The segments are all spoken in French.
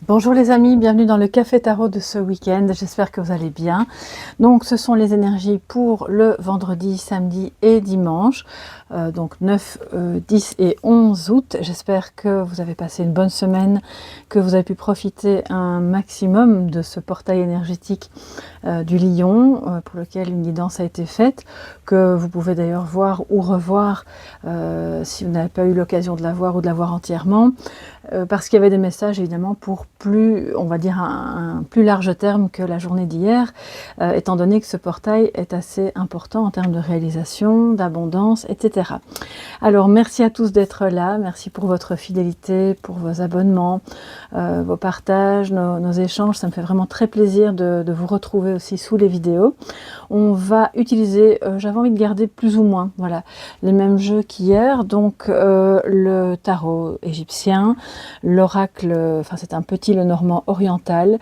Bonjour les amis, bienvenue dans le Café Tarot de ce week-end, j'espère que vous allez bien. Donc ce sont les énergies pour le vendredi, samedi et dimanche, donc 9, 10 et 11 août. J'espère que vous avez passé une bonne semaine, que vous avez pu profiter un maximum de ce portail énergétique du Lion, pour lequel une guidance a été faite, que vous pouvez d'ailleurs voir ou revoir si vous n'avez pas eu l'occasion de la voir ou de la voir entièrement. Parce qu'il y avait des messages évidemment pour plus, on va dire un plus large terme que la journée d'hier, étant donné que ce portail est assez important en termes de réalisation, d'abondance, etc. Alors merci à tous d'être là, merci pour votre fidélité, pour vos abonnements, vos partages, nos échanges, ça me fait vraiment très plaisir de vous retrouver aussi sous les vidéos. On va utiliser, j'avais envie de garder plus ou moins, voilà, les mêmes jeux qu'hier, donc le tarot égyptien, l'oracle, enfin c'est un petit Lenormand oriental,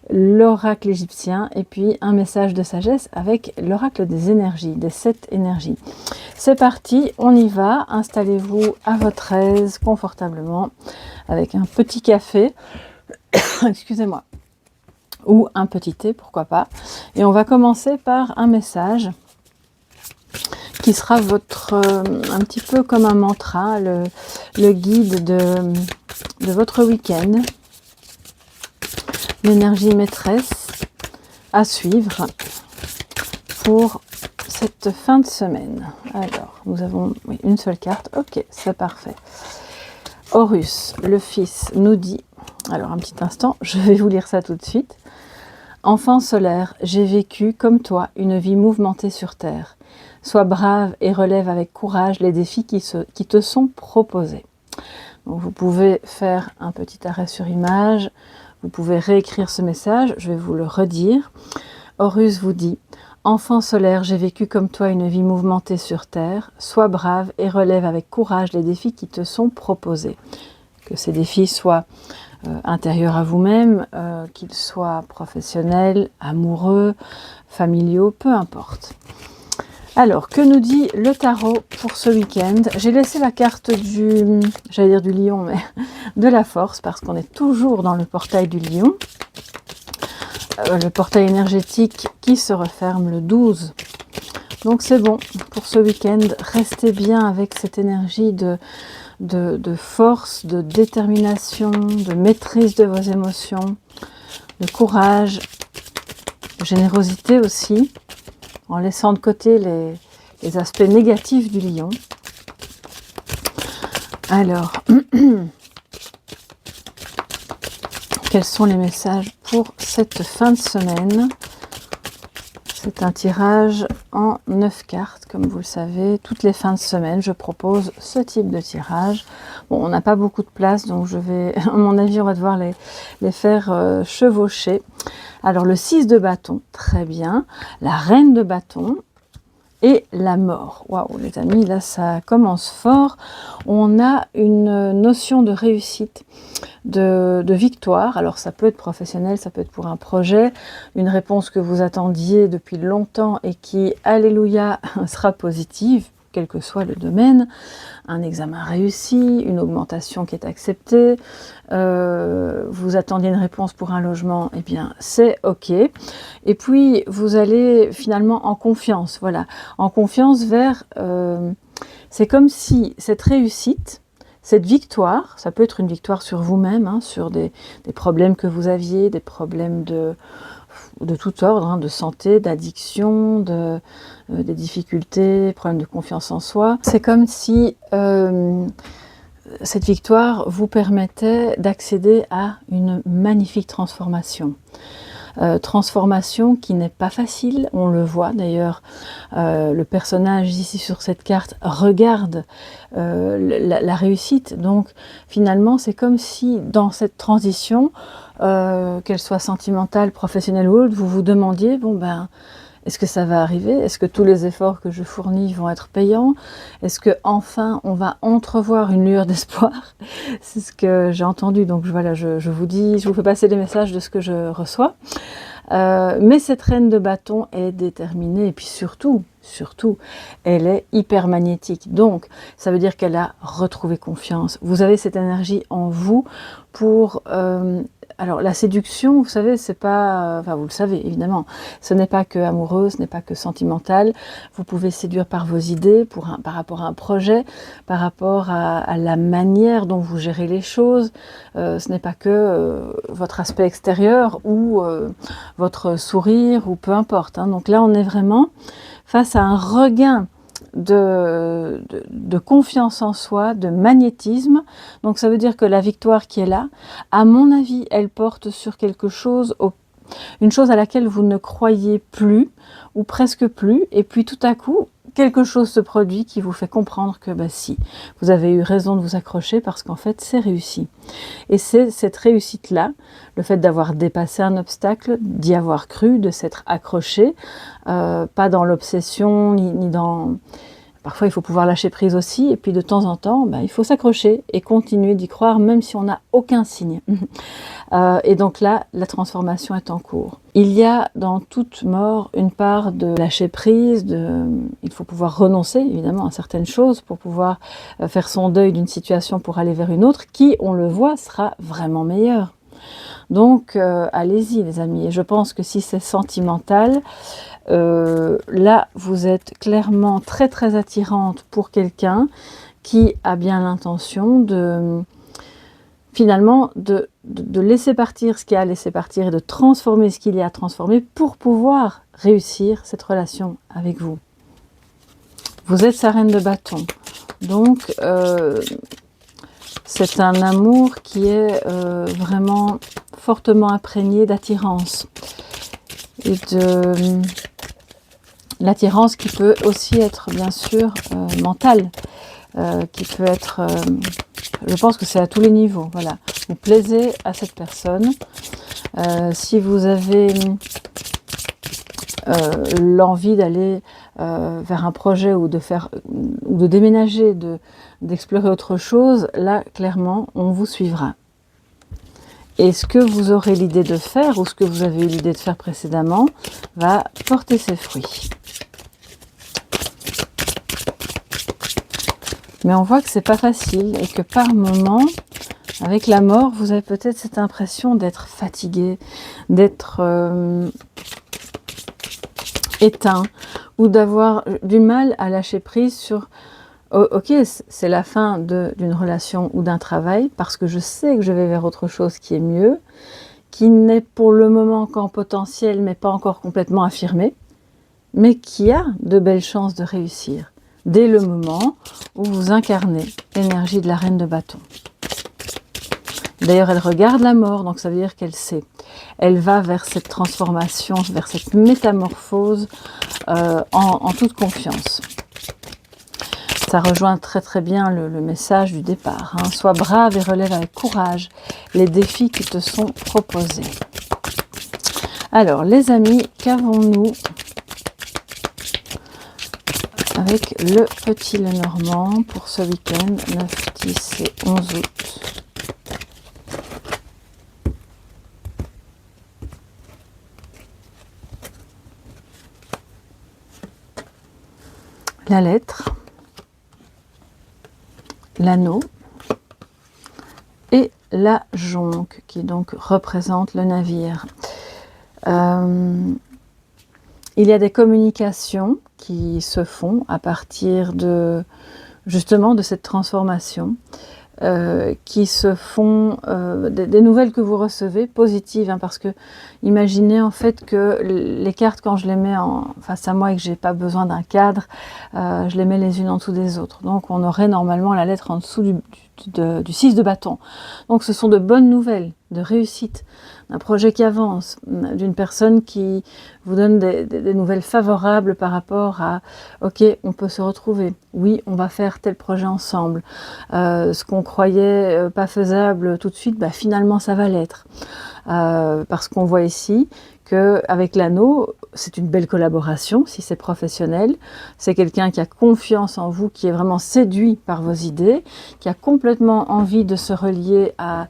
l'oracle égyptien et puis un message de sagesse avec l'oracle des énergies, des 7 énergies. C'est parti, on y va, installez-vous à votre aise confortablement avec un petit café, excusez-moi, ou un petit thé, pourquoi pas. Et on va commencer par un message qui sera votre, un petit peu comme un mantra, le guide de votre week-end, l'énergie maîtresse à suivre pour cette fin de semaine. Alors, nous avons une seule carte, ok, c'est parfait. Horus, le fils, nous dit, alors un petit instant, je vais vous lire ça tout de suite. Enfant solaire, j'ai vécu comme toi une vie mouvementée sur terre. Sois brave et relève avec courage les défis qui te sont proposés. Donc vous pouvez faire un petit arrêt sur image, vous pouvez réécrire ce message, je vais vous le redire. Horus vous dit, enfant solaire, j'ai vécu comme toi une vie mouvementée sur terre, sois brave et relève avec courage les défis qui te sont proposés. Que ces défis soient intérieurs à vous-même, qu'ils soient professionnels, amoureux, familiaux, peu importe. Alors, que nous dit le tarot pour ce week-end? J'ai laissé la carte du, j'allais dire du lion, mais de la force, parce qu'on est toujours dans le portail du lion. Le portail énergétique qui se referme le 12. Donc c'est bon, pour ce week-end, restez bien avec cette énergie de force, de détermination, de maîtrise de vos émotions, de courage, de générosité aussi, en laissant de côté les aspects négatifs du lion. Alors, quels sont les messages pour cette fin de semaine? C'est un tirage en 9 cartes, comme vous le savez. Toutes les fins de semaine, je propose ce type de tirage. Bon, on n'a pas beaucoup de place, donc je vais, à mon avis, on va devoir les faire chevaucher. Alors, le 6 de bâton, très bien. La reine de bâton et la mort. Waouh, les amis, là, ça commence fort. On a une notion de réussite, de victoire. Alors, ça peut être professionnel, ça peut être pour un projet, une réponse que vous attendiez depuis longtemps et qui, alléluia, sera positive, quel que soit le domaine. Un examen réussi, une augmentation qui est acceptée, vous attendiez une réponse pour un logement, eh bien c'est ok. Et puis vous allez finalement en confiance, voilà, en confiance vers, c'est comme si cette réussite, cette victoire, ça peut être une victoire sur vous-même, hein, sur des problèmes que vous aviez, des problèmes de tout ordre, hein, de santé, d'addiction, des difficultés, problèmes de confiance en soi. C'est comme si cette victoire vous permettait d'accéder à une magnifique transformation. Transformation qui n'est pas facile, on le voit d'ailleurs, le personnage ici sur cette carte regarde la réussite, donc finalement c'est comme si dans cette transition, qu'elle soit sentimentale, professionnelle ou autre, vous vous demandiez, bon ben, est-ce que ça va arriver? Est-ce que tous les efforts que je fournis vont être payants? Est-ce que enfin on va entrevoir une lueur d'espoir? C'est ce que j'ai entendu, donc voilà, je vous dis, je vous fais passer les messages de ce que je reçois. Mais cette reine de bâton est déterminée, et puis surtout, elle est hyper magnétique. Donc, ça veut dire qu'elle a retrouvé confiance. Vous avez cette énergie en vous pour alors la séduction, vous savez, c'est pas, enfin vous le savez évidemment, ce n'est pas que amoureux, ce n'est pas que sentimental. Vous pouvez séduire par vos idées, par rapport à un projet, par rapport à la manière dont vous gérez les choses. Ce n'est pas que votre aspect extérieur ou votre sourire ou peu importe, hein. Donc là, on est vraiment face à un regain de confiance en soi, de magnétisme. Donc ça veut dire que la victoire qui est là, à mon avis, elle porte sur quelque chose, une chose à laquelle vous ne croyez plus, ou presque plus, et puis tout à coup, quelque chose se produit qui vous fait comprendre que bah si, vous avez eu raison de vous accrocher parce qu'en fait c'est réussi. Et c'est cette réussite-là, le fait d'avoir dépassé un obstacle, d'y avoir cru, de s'être accroché, pas dans l'obsession, ni dans... Parfois, il faut pouvoir lâcher prise aussi, et puis de temps en temps, bah, il faut s'accrocher et continuer d'y croire, même si on n'a aucun signe. Et donc là, la transformation est en cours. Il y a dans toute mort une part de lâcher prise, il faut pouvoir renoncer évidemment à certaines choses pour pouvoir faire son deuil d'une situation pour aller vers une autre qui, on le voit, sera vraiment meilleure. Donc allez-y les amis, et je pense que si c'est sentimental, là vous êtes clairement très très attirante pour quelqu'un qui a bien l'intention de finalement de laisser partir ce qu'il y a à laisser partir et de transformer ce qu'il y a à transformer pour pouvoir réussir cette relation avec vous. Vous êtes sa reine de bâton, donc c'est un amour qui est vraiment fortement imprégné d'attirance et de l'attirance qui peut aussi être bien sûr mentale, qui peut être, je pense que c'est à tous les niveaux, voilà. Vous plaisez à cette personne. Si vous avez l'envie d'aller vers un projet ou de déménager, d'explorer autre chose, là clairement on vous suivra. Et ce que vous aurez l'idée de faire ou ce que vous avez eu l'idée de faire précédemment va porter ses fruits. Mais on voit que c'est pas facile et que par moments, avec la mort, vous avez peut-être cette impression d'être fatigué, d'être éteint ou d'avoir du mal à lâcher prise sur ok, c'est la fin d'une relation ou d'un travail parce que je sais que je vais vers autre chose qui est mieux, qui n'est pour le moment qu'en potentiel mais pas encore complètement affirmé, mais qui a de belles chances de réussir dès le moment où vous incarnez l'énergie de la reine de bâton. D'ailleurs, elle regarde la mort, donc ça veut dire qu'elle sait. Elle va vers cette transformation, vers cette métamorphose en toute confiance. Ça rejoint très très bien le message du départ. Hein. Sois brave et relève avec courage les défis qui te sont proposés. Alors, les amis, qu'avons-nous avec le petit Lenormand pour ce week-end 9, 10 et 11 août? La lettre, l'anneau et la jonque qui donc représente le navire. Il y a des communications qui se font à partir de justement de cette transformation, qui se font des nouvelles que vous recevez positives, hein, parce que imaginez en fait que les cartes, quand je les mets face à moi et que j'ai pas besoin d'un cadre, je les mets les unes en dessous des autres, donc on aurait normalement la lettre en dessous du 6 de bâton. Donc ce sont de bonnes nouvelles, de réussite, d'un projet qui avance, d'une personne qui vous donne des nouvelles favorables par rapport à ok, on peut se retrouver, oui, on va faire tel projet ensemble, ce qu'on croyait pas faisable tout de suite, bah, finalement ça va l'être, parce qu'on voit ici qu'avec l'anneau, c'est une belle collaboration si c'est professionnel, c'est quelqu'un qui a confiance en vous, qui est vraiment séduit par vos idées, qui a complètement envie de se relier à,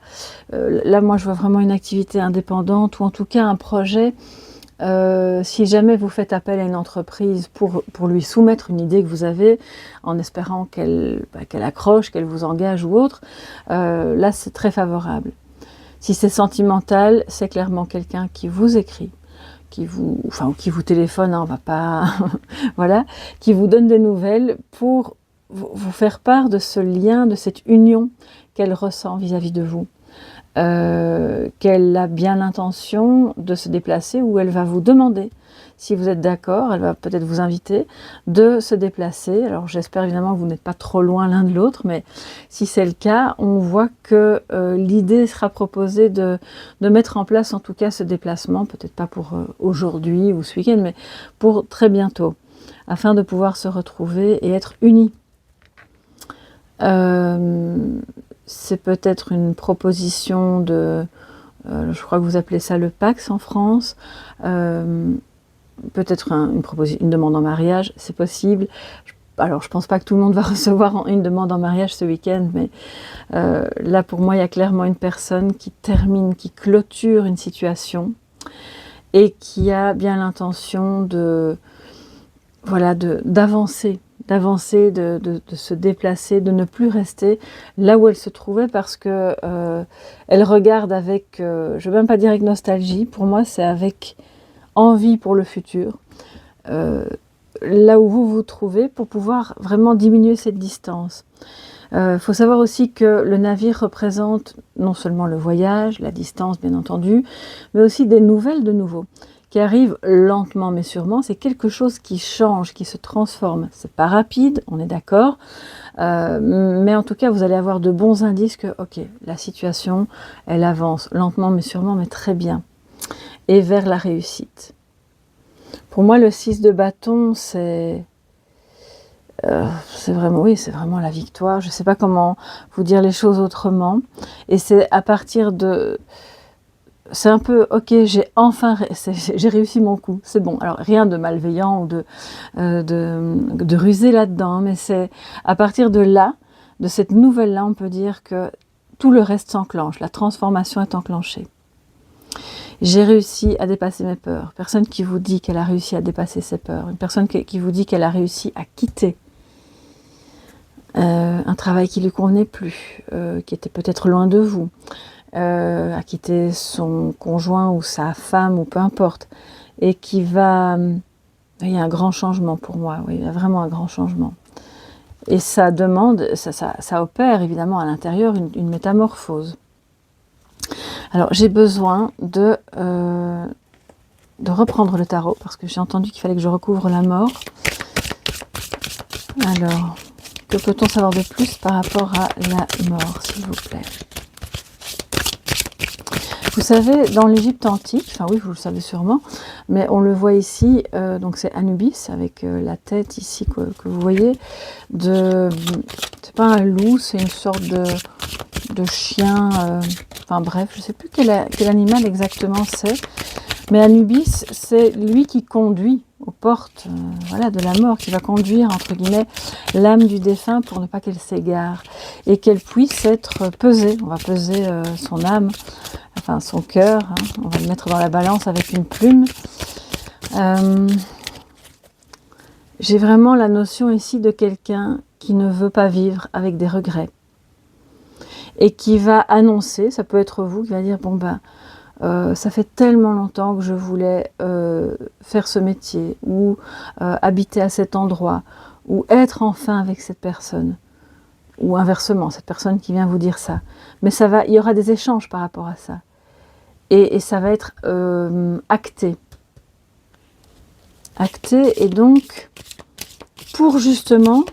là moi je vois vraiment une activité indépendante ou en tout cas un projet. Si jamais vous faites appel à une entreprise pour lui soumettre une idée que vous avez, en espérant qu'elle accroche, qu'elle vous engage ou autre, là c'est très favorable. Si c'est sentimental, c'est clairement quelqu'un qui vous écrit, qui vous téléphone, hein, on va pas, voilà, qui vous donne des nouvelles pour vous faire part de ce lien, de cette union qu'elle ressent vis-à-vis de vous. Qu'elle a bien l'intention de se déplacer, ou elle va vous demander, si vous êtes d'accord, elle va peut-être vous inviter de se déplacer. Alors j'espère évidemment que vous n'êtes pas trop loin l'un de l'autre, mais si c'est le cas, on voit que l'idée sera proposée de mettre en place en tout cas ce déplacement, peut-être pas pour aujourd'hui ou ce week-end, mais pour très bientôt, afin de pouvoir se retrouver et être unis. C'est peut-être une proposition de, je crois que vous appelez ça le Pax en France, peut-être une demande en mariage, c'est possible. Alors je pense pas que tout le monde va recevoir une demande en mariage ce week-end, mais là pour moi il y a clairement une personne qui termine, qui clôture une situation et qui a bien l'intention de, voilà, d'avancer, de se déplacer, de ne plus rester là où elle se trouvait, parce que elle regarde avec, je ne veux même pas dire avec nostalgie, pour moi c'est avec envie pour le futur, là où vous vous trouvez, pour pouvoir vraiment diminuer cette distance. Faut savoir aussi que le navire représente non seulement le voyage, la distance bien entendu, mais aussi des nouvelles de nouveau, qui arrive lentement mais sûrement. C'est quelque chose qui change, qui se transforme. C'est pas rapide, on est d'accord, mais en tout cas vous allez avoir de bons indices que ok, la situation elle avance lentement mais sûrement, mais très bien, et vers la réussite. Pour moi le 6 de bâton c'est vraiment, oui, c'est vraiment la victoire. Je ne sais pas comment vous dire les choses autrement, et c'est à partir de... C'est un peu, ok, j'ai réussi mon coup, c'est bon. Alors rien de malveillant ou de rusé là-dedans, mais c'est à partir de là, de cette nouvelle-là, on peut dire que tout le reste s'enclenche, la transformation est enclenchée. J'ai réussi à dépasser mes peurs. Personne qui vous dit qu'elle a réussi à dépasser ses peurs. Une personne qui vous dit qu'elle a réussi à quitter un travail qui ne lui convenait plus, qui était peut-être loin de vous. À quitter son conjoint ou sa femme ou peu importe, et qui va... Il y a un grand changement pour moi, oui, il y a vraiment un grand changement. Et ça demande, ça opère évidemment à l'intérieur une métamorphose. Alors j'ai besoin de reprendre le tarot, parce que j'ai entendu qu'il fallait que je recouvre la mort. Alors, que peut-on savoir de plus par rapport à la mort, s'il vous plaît ? Vous savez, dans l'Égypte antique, enfin oui, vous le savez sûrement, mais on le voit ici, donc c'est Anubis, avec la tête ici que vous voyez, c'est pas un loup, c'est une sorte de chien, enfin bref, je ne sais plus quel animal exactement c'est, mais Anubis, c'est lui qui conduit aux portes voilà, de la mort, qui va conduire, entre guillemets, l'âme du défunt pour ne pas qu'elle s'égare, et qu'elle puisse être pesée. On va peser son âme, enfin son cœur, hein, on va le mettre dans la balance avec une plume. J'ai vraiment la notion ici de quelqu'un qui ne veut pas vivre avec des regrets, et qui va annoncer, ça peut être vous, qui va dire, bon ben, ça fait tellement longtemps que je voulais faire ce métier, ou habiter à cet endroit, ou être enfin avec cette personne, ou inversement, cette personne qui vient vous dire ça. Mais il y aura des échanges par rapport à ça. Et ça va être acté. Acté, et donc, pour justement,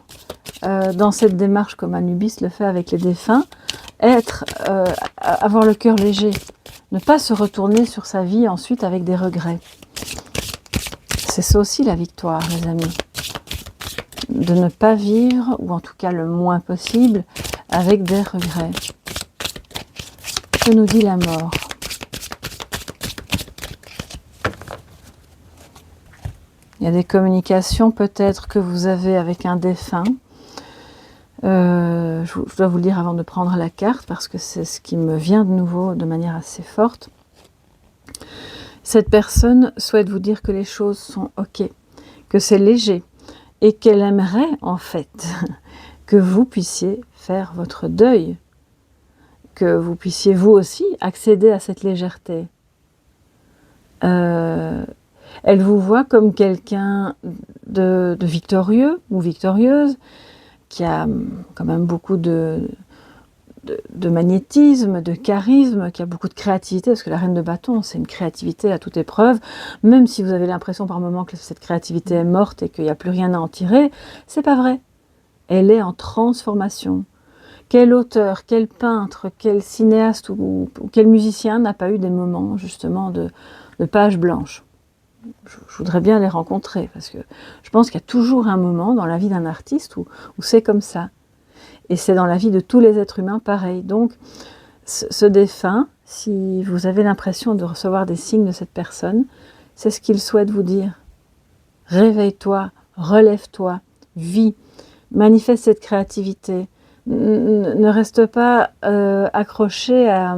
dans cette démarche comme Anubis le fait avec les défunts, avoir le cœur léger, ne pas se retourner sur sa vie ensuite avec des regrets. C'est ça aussi la victoire, les amis. De ne pas vivre, ou en tout cas le moins possible, avec des regrets. Que nous dit la mort ? Il y a des communications peut-être que vous avez avec un défunt. Je dois vous le dire avant de prendre la carte, parce que c'est ce qui me vient de nouveau de manière assez forte. Cette personne souhaite vous dire que les choses sont ok, que c'est léger, et qu'elle aimerait en fait que vous puissiez faire votre deuil. que vous puissiez vous aussi accéder à cette légèreté. Elle vous voit comme quelqu'un de victorieux ou victorieuse, qui a quand même beaucoup de magnétisme, de charisme, qui a beaucoup de créativité, parce que la reine de bâton, c'est une créativité à toute épreuve, même si vous avez l'impression par moments que cette créativité est morte et qu'il n'y a plus rien à en tirer, c'est pas vrai. Elle est en transformation. Quel auteur, quel peintre, quel cinéaste ou quel musicien n'a pas eu des moments justement de page blanche? Je voudrais bien les rencontrer, parce que je pense qu'il y a toujours un moment dans la vie d'un artiste où c'est comme ça. Et c'est dans la vie de tous les êtres humains pareil. Donc, ce défunt, si vous avez l'impression de recevoir des signes de cette personne, c'est ce qu'il souhaite vous dire. Réveille-toi, relève-toi, vis, manifeste cette créativité. Ne reste pas accroché à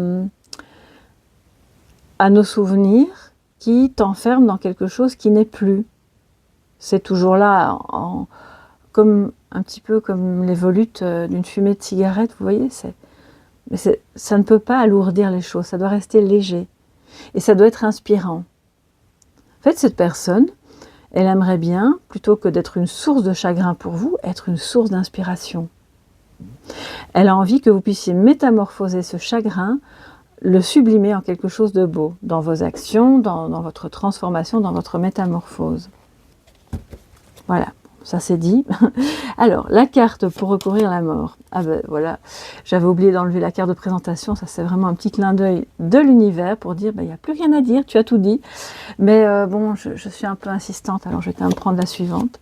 nos souvenirs qui t'enferment dans quelque chose qui n'est plus. C'est toujours là, comme un petit peu comme les volutes d'une fumée de cigarette, vous voyez, mais ça ne peut pas alourdir les choses, ça doit rester léger. Et ça doit être inspirant. En fait, cette personne, elle aimerait bien, plutôt que d'être une source de chagrin pour vous, être une source d'inspiration. Elle a envie que vous puissiez métamorphoser ce chagrin, le sublimer en quelque chose de beau, dans vos actions, dans votre transformation, dans votre métamorphose. Voilà. Ça c'est dit. Alors, la carte pour recourir à la mort. Ah ben voilà, j'avais oublié d'enlever la carte de présentation. Ça c'est vraiment un petit clin d'œil de l'univers pour dire, il n'y a plus rien à dire, tu as tout dit. Mais bon, je suis un peu insistante, alors je vais quand même prendre la suivante.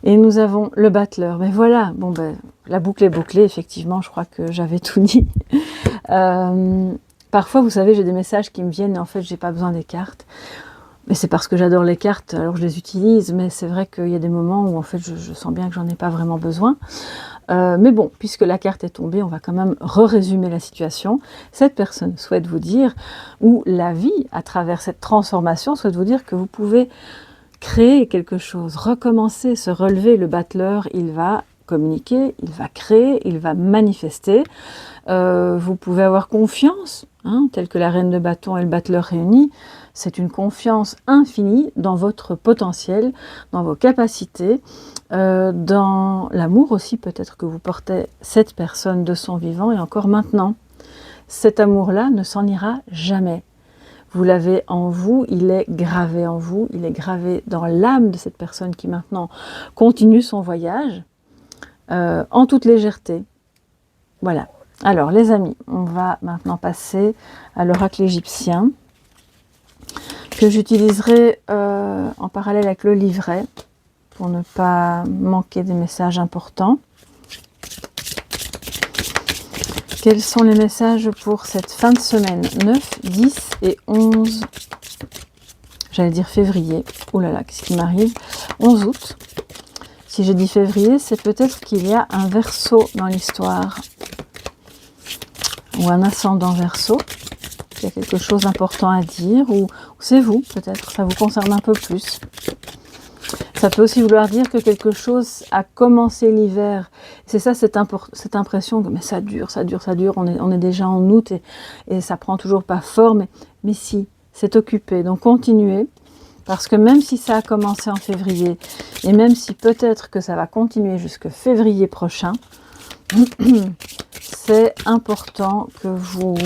Et nous avons le battleur. Mais voilà, bon ben, la boucle est bouclée, effectivement, je crois que j'avais tout dit. Parfois, vous savez, j'ai des messages qui me viennent et en fait, j'ai pas besoin des cartes. Mais c'est parce que j'adore les cartes, alors je les utilise, mais c'est vrai qu'il y a des moments où en fait je sens bien que j'en ai pas vraiment besoin. Mais bon, puisque la carte est tombée, on va quand même résumer la situation. Cette personne souhaite vous dire, ou la vie, à travers cette transformation, souhaite vous dire que vous pouvez créer quelque chose, recommencer, se relever. Le battleur, il va communiquer, il va créer, il va manifester. Vous pouvez avoir confiance, tel que la reine de bâton et le battleur réunis. C'est une confiance infinie dans votre potentiel, dans vos capacités, dans l'amour aussi peut-être que vous portez cette personne de son vivant et encore maintenant. Cet amour-là ne s'en ira jamais. Vous l'avez en vous, il est gravé en vous, il est gravé dans l'âme de cette personne qui maintenant continue son voyage en toute légèreté. Voilà. Alors les amis, on va maintenant passer à l'oracle égyptien, que j'utiliserai en parallèle avec le livret, pour ne pas manquer des messages importants. Quels sont les messages pour cette fin de semaine 9, 10 et 11, j'allais dire février, oh là là, qu'est-ce qui m'arrive, 11 août. Si j'ai dit février, c'est peut-être qu'il y a un Verseau dans l'histoire, ou un ascendant Verseau. Il y a quelque chose d'important à dire, ou c'est vous, peut-être, ça vous concerne un peu plus. Ça peut aussi vouloir dire que quelque chose a commencé l'hiver. C'est ça, cette impression que mais ça dure, on est déjà en août et ça prend toujours pas forme. Mais si, c'est occupé. Donc continuez, parce que même si ça a commencé en février, et même si peut-être que ça va continuer jusqu'à février prochain, c'est important que vous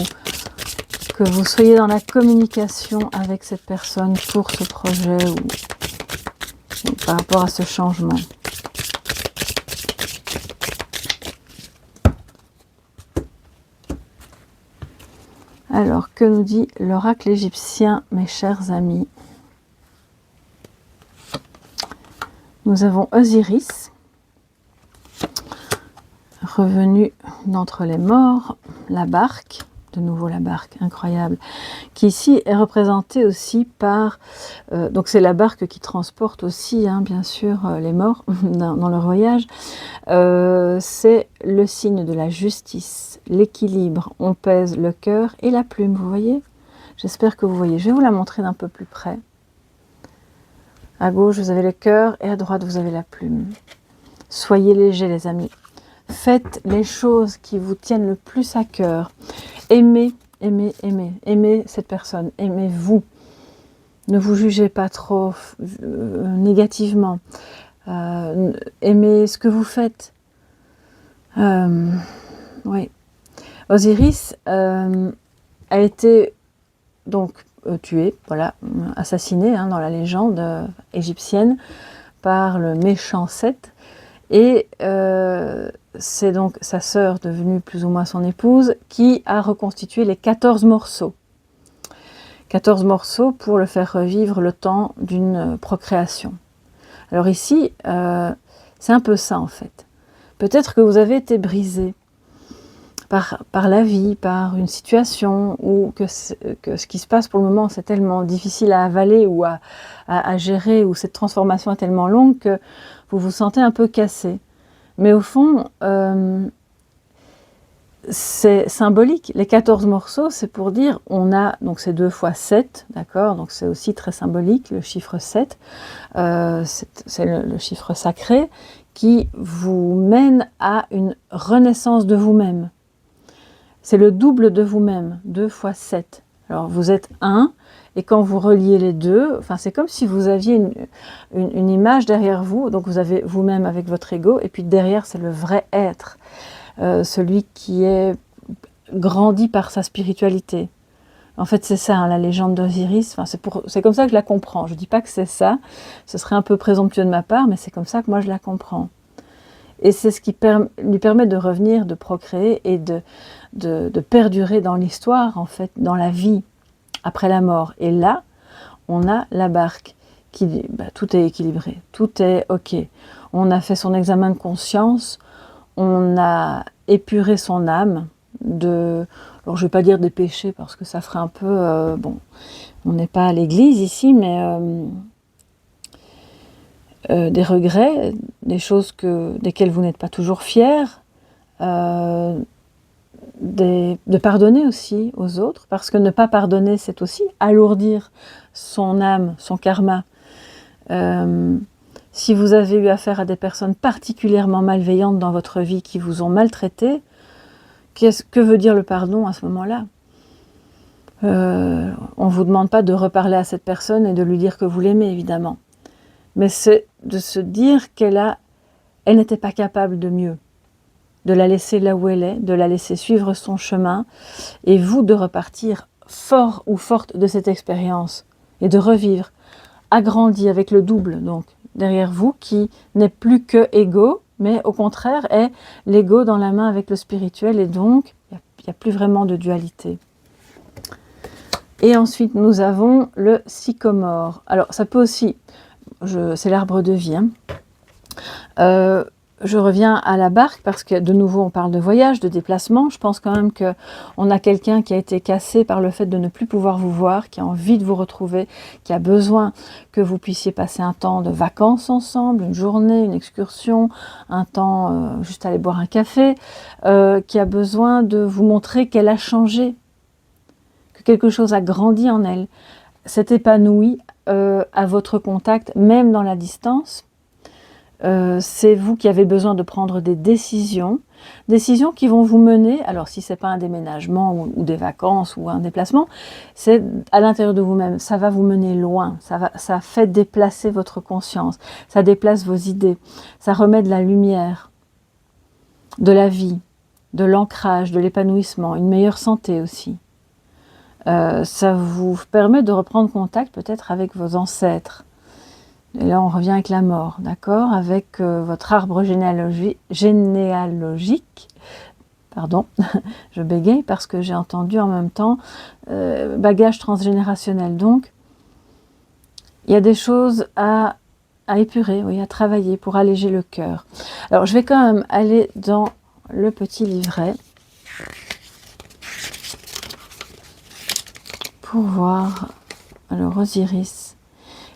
soyez dans la communication avec cette personne pour ce projet ou par rapport à ce changement. Alors, que nous dit l'oracle égyptien, mes chers amis? Nous avons Osiris, revenu d'entre les morts, la barque, de nouveau la barque, incroyable, qui ici est représentée aussi par, donc c'est la barque qui transporte aussi, bien sûr, les morts dans leur voyage, c'est le signe de la justice, l'équilibre, on pèse le cœur et la plume, vous voyez? J'espère que vous voyez, je vais vous la montrer d'un peu plus près. À gauche, vous avez le cœur et à droite, vous avez la plume. Soyez légers, les amis. Faites les choses qui vous tiennent le plus à cœur. Aimez, aimez, aimez. Aimez cette personne. Aimez-vous. Ne vous jugez pas trop négativement. Aimez ce que vous faites. Oui. Osiris a été donc tué, voilà, assassiné dans la légende égyptienne par le méchant Seth. Et c'est donc sa sœur, devenue plus ou moins son épouse, qui a reconstitué les 14 morceaux. 14 morceaux pour le faire revivre le temps d'une procréation. Alors ici, c'est un peu ça en fait. Peut-être que vous avez été brisé par la vie, par une situation, ou que ce qui se passe pour le moment, c'est tellement difficile à avaler ou à gérer, ou cette transformation est tellement longue que vous vous sentez un peu cassé. Mais au fond, c'est symbolique. Les 14 morceaux, c'est pour dire, on a, donc c'est 2 fois 7, d'accord, donc c'est aussi très symbolique, le chiffre 7, c'est le chiffre sacré, qui vous mène à une renaissance de vous-même. C'est le double de vous-même, 2 fois 7. Alors vous êtes 1, et quand vous reliez les deux, enfin c'est comme si vous aviez une image derrière vous, donc vous avez vous-même avec votre ego, et puis derrière c'est le vrai être, celui qui est grandi par sa spiritualité. En fait c'est ça, la légende d'Osiris, enfin, c'est comme ça que je la comprends. Je ne dis pas que c'est ça, ce serait un peu présomptueux de ma part, mais c'est comme ça que moi je la comprends. Et c'est ce qui lui permet de revenir, de procréer et de perdurer dans l'histoire, en fait, dans la vie, après la mort. Et là, on a la barque, qui, tout est équilibré, tout est OK. On a fait son examen de conscience, on a épuré son âme alors je ne vais pas dire des péchés, parce que ça ferait un peu... bon, on n'est pas à l'église ici, mais... des regrets, des choses desquelles vous n'êtes pas toujours fiers, de pardonner aussi aux autres, parce que ne pas pardonner, c'est aussi alourdir son âme, son karma. Si vous avez eu affaire à des personnes particulièrement malveillantes dans votre vie, qui vous ont maltraité, que veut dire le pardon à ce moment-là ? On ne vous demande pas de reparler à cette personne et de lui dire que vous l'aimez, évidemment. Mais c'est de se dire qu'elle n'était pas capable de mieux, de la laisser là où elle est, de la laisser suivre son chemin, et vous de repartir fort ou forte de cette expérience, et de revivre, agrandi avec le double, donc, derrière vous, qui n'est plus que ego, mais au contraire est l'ego dans la main avec le spirituel, et donc, il n'y a plus vraiment de dualité. Et ensuite, nous avons le sycomore. Alors, ça peut aussi... c'est l'arbre de vie. Je reviens à la barque parce que de nouveau on parle de voyage, de déplacement. Je pense quand même qu'on a quelqu'un qui a été cassé par le fait de ne plus pouvoir vous voir, qui a envie de vous retrouver, qui a besoin que vous puissiez passer un temps de vacances ensemble, une journée, une excursion, un temps juste aller boire un café, qui a besoin de vous montrer qu'elle a changé, que quelque chose a grandi en elle, s'est épanoui à votre contact, même dans la distance. C'est vous qui avez besoin de prendre des décisions qui vont vous mener, alors si ce n'est pas un déménagement ou des vacances ou un déplacement, c'est à l'intérieur de vous-même, ça va vous mener loin, ça fait déplacer votre conscience, ça déplace vos idées, ça remet de la lumière, de la vie, de l'ancrage, de l'épanouissement, une meilleure santé aussi. Ça vous permet de reprendre contact peut-être avec vos ancêtres. Et là, on revient avec la mort, d'accord, avec votre arbre généalogique. Pardon, je bégaye parce que j'ai entendu en même temps bagage transgénérationnel. Donc, il y a des choses à épurer, oui, à travailler pour alléger le cœur. Alors, je vais quand même aller dans le petit livret pour voir. Alors, Osiris.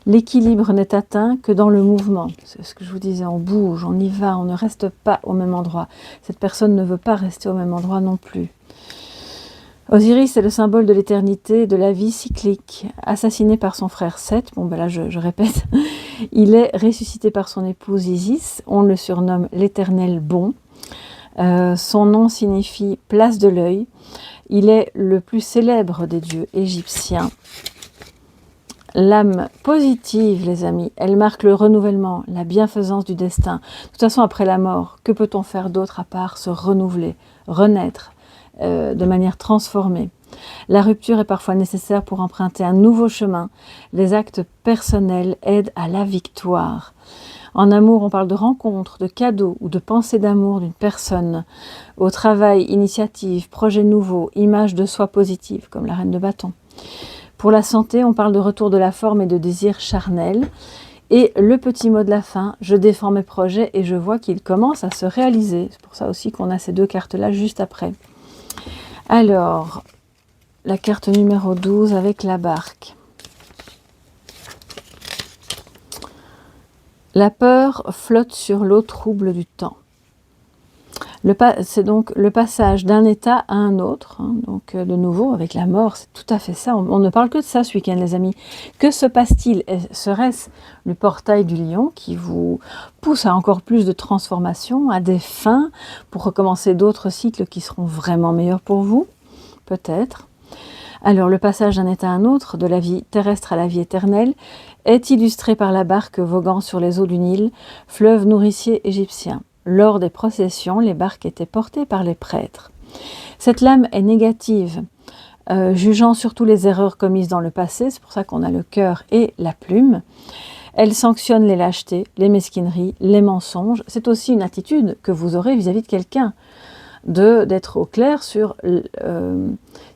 L'équilibre n'est atteint que dans le mouvement. C'est ce que je vous disais, on bouge, on y va, on ne reste pas au même endroit. Cette personne ne veut pas rester au même endroit non plus. Osiris est le symbole de l'éternité, de la vie cyclique. Assassiné par son frère Seth, bon ben là je répète, il est ressuscité par son épouse Isis, on le surnomme l'éternel bon. Son nom signifie place de l'œil. Il est le plus célèbre des dieux égyptiens. L'âme positive, les amis, elle marque le renouvellement, la bienfaisance du destin. De toute façon, après la mort, que peut-on faire d'autre à part se renouveler, renaître de manière transformée? La rupture est parfois nécessaire pour emprunter un nouveau chemin. Les actes personnels aident à la victoire. En amour, on parle de rencontre, de cadeau ou de pensée d'amour d'une personne. Au travail, initiative, projet nouveau, image de soi positive, comme la reine de bâton. Pour la santé, on parle de retour de la forme et de désir charnel. Et le petit mot de la fin, je défends mes projets et je vois qu'ils commencent à se réaliser. C'est pour ça aussi qu'on a ces deux cartes-là juste après. Alors, la carte numéro 12 avec la barque. La peur flotte sur l'eau trouble du temps. C'est donc le passage d'un état à un autre, hein, donc de nouveau avec la mort, c'est tout à fait ça. On ne parle que de ça ce week-end, les amis. Que se passe-t-il? Serait-ce le portail du lion qui vous pousse à encore plus de transformation, à des fins, pour recommencer d'autres cycles qui seront vraiment meilleurs pour vous? Peut-être. Alors, le passage d'un état à un autre, de la vie terrestre à la vie éternelle, est illustré par la barque voguant sur les eaux du Nil, fleuve nourricier égyptien. Lors des processions, les barques étaient portées par les prêtres. Cette lame est négative, jugeant surtout les erreurs commises dans le passé, c'est pour ça qu'on a le cœur et la plume. Elle sanctionne les lâchetés, les mesquineries, les mensonges. C'est aussi une attitude que vous aurez vis-à-vis de quelqu'un, d'être au clair sur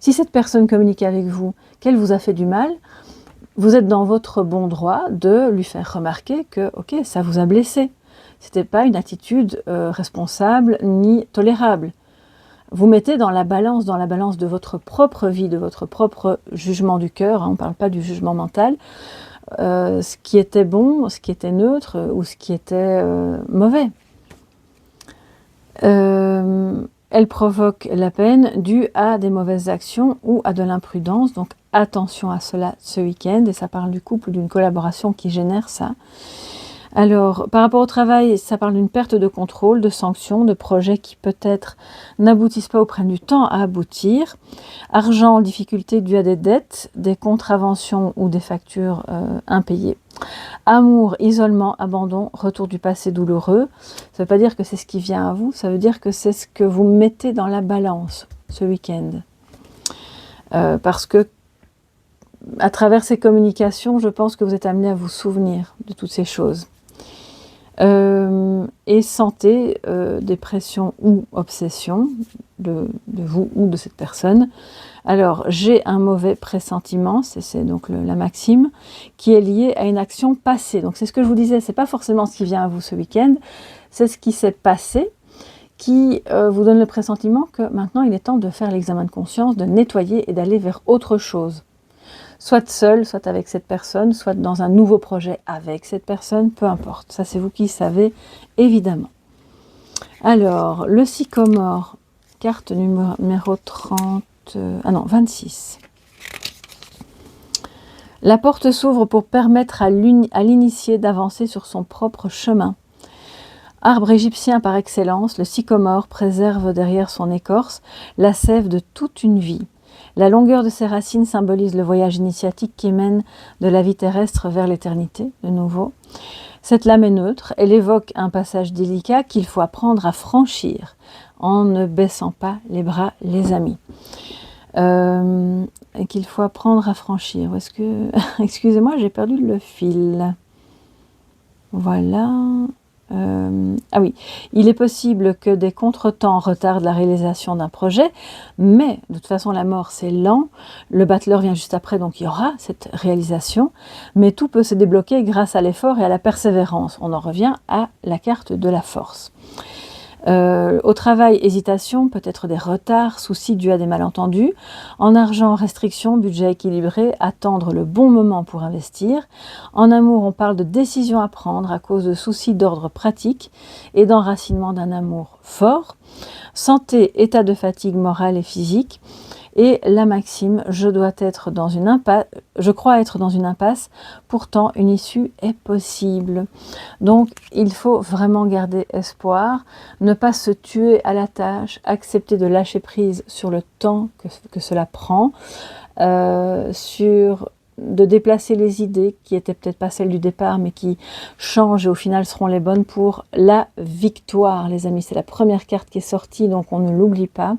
si cette personne communique avec vous, qu'elle vous a fait du mal, vous êtes dans votre bon droit de lui faire remarquer que, ok, ça vous a blessé. Ce n'était pas une attitude responsable ni tolérable. Vous mettez dans la balance de votre propre vie, de votre propre jugement du cœur, hein, on ne parle pas du jugement mental, ce qui était bon, ce qui était neutre ou ce qui était mauvais. Elle provoque la peine due à des mauvaises actions ou à de l'imprudence, donc attention à cela ce week-end, et ça parle du couple, d'une collaboration qui génère ça. Alors, par rapport au travail, ça parle d'une perte de contrôle, de sanctions, de projets qui peut-être n'aboutissent pas ou prennent du temps à aboutir. Argent, difficulté due à des dettes, des contraventions ou des factures impayées. Amour, isolement, abandon, retour du passé douloureux. Ça ne veut pas dire que c'est ce qui vient à vous, ça veut dire que c'est ce que vous mettez dans la balance ce week-end. Parce que à travers ces communications, je pense que vous êtes amené à vous souvenir de toutes ces choses. Et santé, dépression ou obsession de vous ou de cette personne. Alors, j'ai un mauvais pressentiment, c'est donc la maxime, qui est liée à une action passée. Donc, c'est ce que je vous disais, c'est pas forcément ce qui vient à vous ce week-end, c'est ce qui s'est passé qui vous donne le pressentiment que maintenant, il est temps de faire l'examen de conscience, de nettoyer et d'aller vers autre chose. Soit seul, soit avec cette personne, soit dans un nouveau projet avec cette personne, peu importe. Ça, c'est vous qui savez, évidemment. Alors, le sycomore, carte numéro 26. La porte s'ouvre pour permettre à l'initié d'avancer sur son propre chemin. Arbre égyptien par excellence, le sycomore préserve derrière son écorce la sève de toute une vie. La longueur de ses racines symbolise le voyage initiatique qui mène de la vie terrestre vers l'éternité, de nouveau. Cette lame est neutre, elle évoque un passage délicat qu'il faut apprendre à franchir en ne baissant pas les bras, les amis. Et qu'il faut apprendre à franchir. Est-ce que... Excusez-moi, j'ai perdu le fil. Voilà... ah oui, il est possible que des contretemps retardent la réalisation d'un projet, mais de toute façon la mort c'est lent, le battleur vient juste après, donc il y aura cette réalisation, mais tout peut se débloquer grâce à l'effort et à la persévérance. On en revient à la carte de la force. Au travail, hésitation, peut-être des retards, soucis dus à des malentendus. En argent, restriction, budget équilibré, attendre le bon moment pour investir. En amour, on parle de décision à prendre à cause de soucis d'ordre pratique et d'enracinement d'un amour fort. Santé, état de fatigue morale et physique. Et la maxime, je dois être dans une impasse, je crois être dans une impasse, pourtant une issue est possible. Donc il faut vraiment garder espoir, ne pas se tuer à la tâche, accepter de lâcher prise sur le temps que cela prend, de déplacer les idées qui n'étaient peut-être pas celles du départ, mais qui changent et au final seront les bonnes pour la victoire, les amis. C'est la première carte qui est sortie, donc on ne l'oublie pas.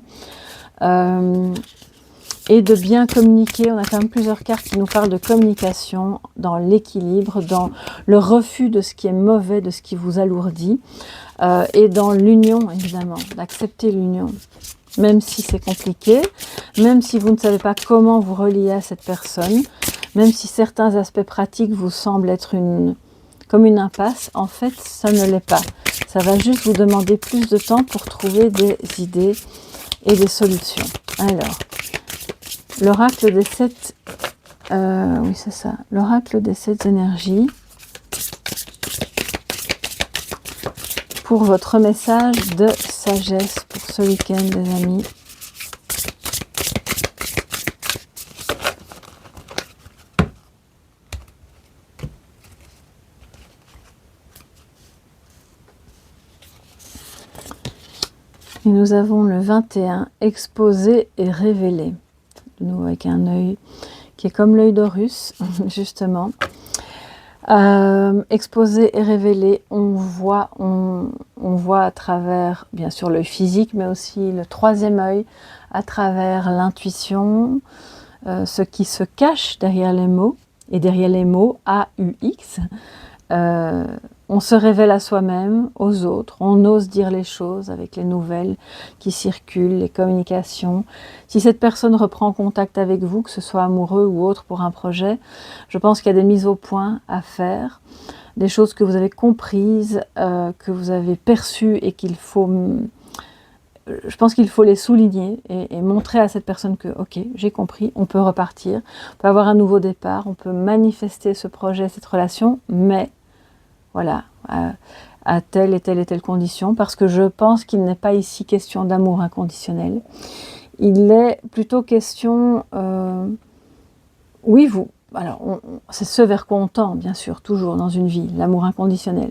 Et de bien communiquer. On a quand même plusieurs cartes qui nous parlent de communication, dans l'équilibre, dans le refus de ce qui est mauvais, de ce qui vous alourdit, et dans l'union, évidemment, d'accepter l'union. Même si c'est compliqué, même si vous ne savez pas comment vous relier à cette personne, même si certains aspects pratiques vous semblent être comme une impasse, en fait, ça ne l'est pas. Ça va juste vous demander plus de temps pour trouver des idées et des solutions. Alors, l'oracle des 7... oui, c'est ça. L'oracle des 7 énergies. Pour votre message de sagesse pour ce week-end, les amis. Et nous avons le 21, exposé et révélé. De nouveau avec un œil qui est comme l'œil d'Horus, justement. Exposé et révélé, on voit à travers, bien sûr, l'œil physique, mais aussi le troisième œil, à travers l'intuition, ce qui se cache derrière les mots, et derrière les mots AUX. On se révèle à soi-même, aux autres, on ose dire les choses avec les nouvelles qui circulent, les communications. Si cette personne reprend contact avec vous, que ce soit amoureux ou autre pour un projet, je pense qu'il y a des mises au point à faire, des choses que vous avez comprises, que vous avez perçues et qu'il faut... Je pense qu'il faut les souligner et montrer à cette personne que, ok, j'ai compris, on peut repartir, on peut avoir un nouveau départ, on peut manifester ce projet, cette relation, mais... Voilà, à telle et telle condition, parce que je pense qu'il n'est pas ici question d'amour inconditionnel. Il est plutôt question, oui, alors c'est ce vers quoi on tend, bien sûr, toujours dans une vie, l'amour inconditionnel.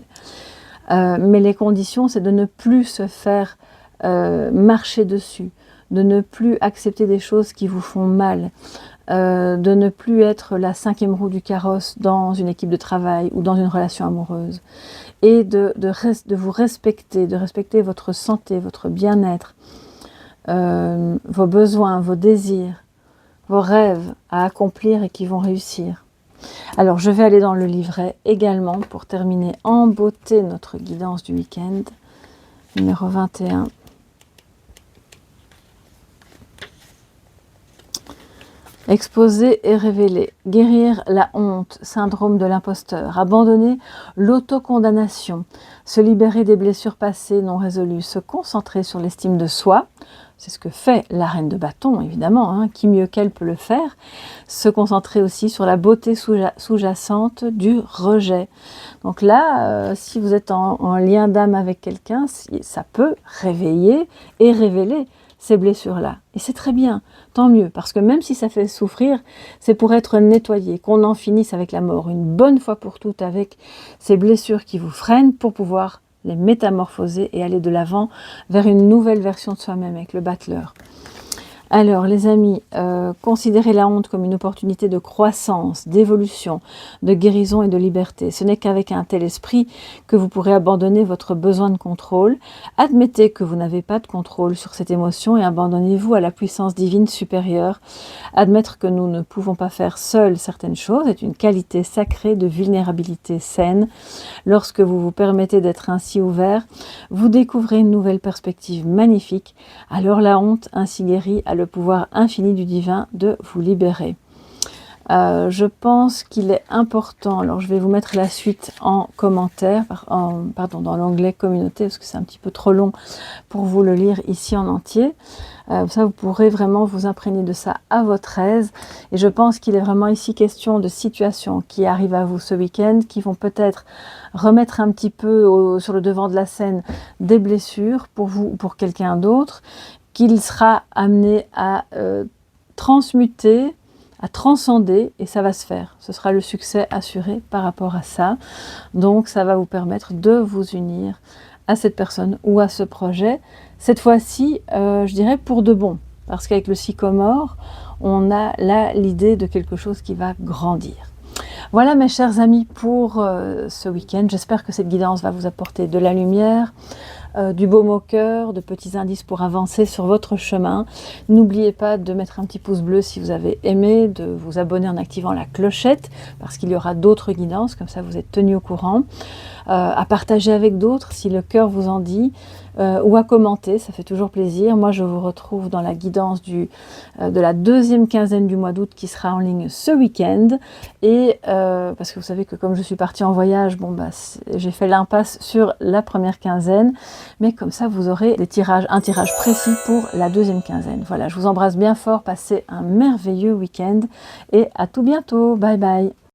Mais les conditions, c'est de ne plus se faire marcher dessus, de ne plus accepter des choses qui vous font mal, de ne plus être la 5e roue du carrosse dans une équipe de travail ou dans une relation amoureuse, et de vous respecter, de respecter votre santé, votre bien-être, vos besoins, vos désirs, vos rêves à accomplir et qui vont réussir. Alors je vais aller dans le livret également pour terminer en beauté notre guidance du week-end, numéro 21. Exposer et révéler, guérir la honte, syndrome de l'imposteur, abandonner l'autocondamnation, se libérer des blessures passées non résolues, se concentrer sur l'estime de soi, c'est ce que fait la reine de bâton évidemment, hein, qui mieux qu'elle peut le faire, se concentrer aussi sur la beauté sous-jacente du rejet. Donc là, si vous êtes en lien d'âme avec quelqu'un, ça peut réveiller et révéler ces blessures-là. Et c'est très bien, tant mieux, parce que même si ça fait souffrir, c'est pour être nettoyé, qu'on en finisse avec la mort, une bonne fois pour toutes avec ces blessures qui vous freinent, pour pouvoir les métamorphoser et aller de l'avant vers une nouvelle version de soi-même avec le battleur. Alors les amis, considérez la honte comme une opportunité de croissance, d'évolution, de guérison et de liberté. Ce n'est qu'avec un tel esprit que vous pourrez abandonner votre besoin de contrôle. Admettez que vous n'avez pas de contrôle sur cette émotion et abandonnez-vous à la puissance divine supérieure. Admettre que nous ne pouvons pas faire seuls certaines choses est une qualité sacrée de vulnérabilité saine. Lorsque vous vous permettez d'être ainsi ouvert, vous découvrez une nouvelle perspective magnifique. Alors la honte ainsi guérie a le pouvoir infini du divin de vous libérer. Je pense qu'il est important, alors je vais vous mettre la suite en commentaire, dans l'onglet communauté, parce que c'est un petit peu trop long pour vous le lire ici en entier. Ça, vous pourrez vraiment vous imprégner de ça à votre aise. Et je pense qu'il est vraiment ici question de situations qui arrivent à vous ce week-end, qui vont peut-être remettre un petit peu sur le devant de la scène des blessures pour vous ou pour quelqu'un d'autre, qu'il sera amené à transmuter, à transcender, et ça va se faire. Ce sera le succès assuré par rapport à ça. Donc ça va vous permettre de vous unir à cette personne ou à ce projet. Cette fois-ci, je dirais pour de bon, parce qu'avec le sycomore, on a là l'idée de quelque chose qui va grandir. Voilà mes chers amis pour ce week-end. J'espère que cette guidance va vous apporter de la lumière, du baume au cœur, de petits indices pour avancer sur votre chemin. N'oubliez pas de mettre un petit pouce bleu si vous avez aimé, de vous abonner en activant la clochette, parce qu'il y aura d'autres guidances, comme ça vous êtes tenu au courant. À partager avec d'autres si le cœur vous en dit, ou à commenter, ça fait toujours plaisir. Moi je vous retrouve dans la guidance de la deuxième quinzaine du mois d'août qui sera en ligne ce week-end, et parce que vous savez que comme je suis partie en voyage, bon bah j'ai fait l'impasse sur la première quinzaine, mais comme ça vous aurez un tirage précis pour la deuxième quinzaine. Voilà, je vous embrasse bien fort, passez un merveilleux week-end et à tout bientôt, bye bye.